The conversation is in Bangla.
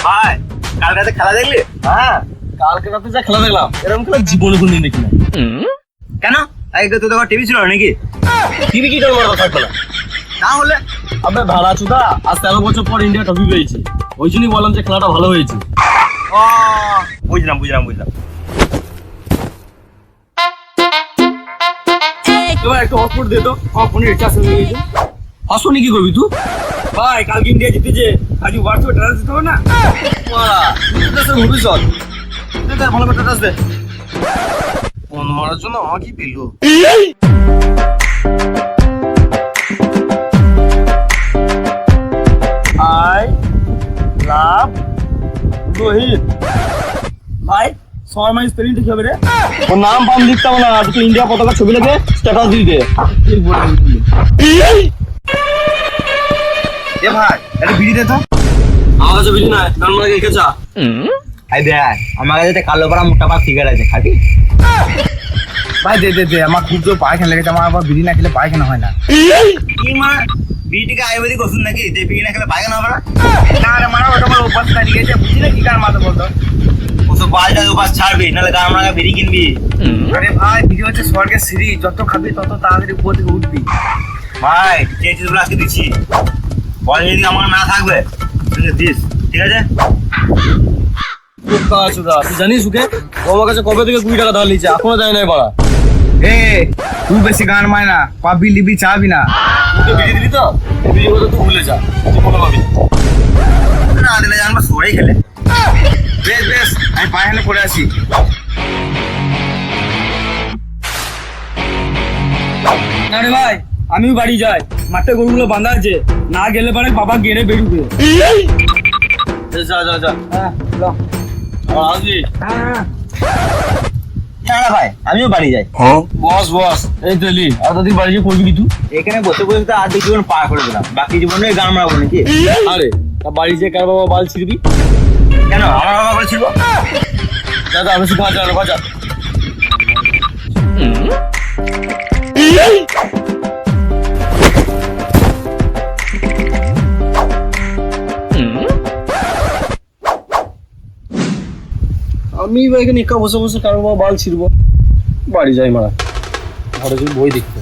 ভাই কাল রাতে খেলা দেখলি? হ্যাঁ, কালকে রাতে যা খেলা দেখলাম এরকম খেলা জীবনে কোনদিন দেখি না। কেন আগে তো তোমার টিভি ছিল না নাকি? টিভি কি করে মারা থাকবে না? তাহলে আবে ভাড়া চুদা, আজ 13 বছর পর ইন্ডিয়া ট্রফি পেয়েছে, ওই জন্যই বললাম যে খেলাটা ভালো হয়েছে। ও বুঝলাম বুঝলাম বুঝলাম। এবার একটা হটস্পট দে তো, আমার ফোনে রিচার্জ হয়ে গেছে। হটস্পটে কি করবি তুই? ভাই কালকে ইন্ডিয়া জিতেছে, আজ হোয়াটসঅ্যাপে ট্রান্স দিতে হবে না? মারা, তুই তো দেশের ভবিষ্যৎ। তুই তার ভালো করে ট্রান্স দে। ফোন মারার জন্য আমাকেই পেলো। I love Rohit. ভাই সবাই মাই স্পেলিংটা কি হবে রে? ওর নাম ফাম লিখতে হবে না, তুই ইন্ডিয়া পতাকা ছবি লেগে স্ট্যাটাস দিয়ে দে। এ ভাই একটা বিড়ি দে তো। আমার কাছে বুঝি না, তার মানে রেখে চা। আই দে আমার কাছে কালো পাড়া মোটা পাড়া সিগারেট আছে, খাবি? ভাই দে দে দে, আমার খুব জোর পায়খানা লেগেছে, আমার আবার বিড়ি না খেলে পায়খানা হয় না। কি মা বিড়িটিকে আয়ুর্বেদিক ওষুধ নাকি যে বিড়ি না খেলে পায়খানা হবে না? না রে মারা, ওটা আমার অভ্যাস হয়ে গেছে, বুঝি না কি কার মাথা বলতো। ওসব বালটা উপাস ছাড়বি, নাহলে গান মারা বিড়ি কিনবি। আরে ভাই, বিড়ি হচ্ছে স্বর্গের সিঁড়ি, যত খাবি তত তাড়াতাড়ি উপর থেকে উঠবি। ভাই চেয়েছিস বলে আজকে দিচ্ছি, পরে যদি আমার না থাকবে তুই দিস, ঠিক আছে? তুই জানিস ওকে, ও আমার কাছে কবে থেকে 20 টাকা ধার নিচ্ছে, এখনো দেয় নাই বাড়া। এ তুই বেশি গান মায় না, পাবি লিবি চাবি না। তুই তো বিড়ি দিলি তো, এই বিড়ি কথা তুই ভুলে যা, তুই কোনো পাবি না। না দিলে জানবো সরেই খেলে। বেশ বেশ, আমি পায়খানা করে আসি। না রে ভাই, আমিও বাড়ি যাই, মাঠে গরুগুলো বাঁধা আছে, না গেলে পারে বাবা গেড়ে বেরুবে। যা যা যা, হ্যাঁ আসবি। না না ভাই আমিও বাড়ি যাই। বস বস, এই তেলি আর তুই বাড়ি গিয়ে করবি কি তুই? এখানে বসে বসে তো আর্ধেক জীবন পার করে দিলাম, বাকি জীবনে গান মারাবো নাকি? আরে তা বাড়ি যেয়ে কার বাবা বাল ছিড়বি? কেন আমার বাবা বলেছিল? যা যা, বেশি ভাজা না ভাজা। আমি এখানে একা বসে বসে কারো বাবা বাল ছিড়বো? বাড়ি যাই মারা, ঘরে যদি বই দেখতে।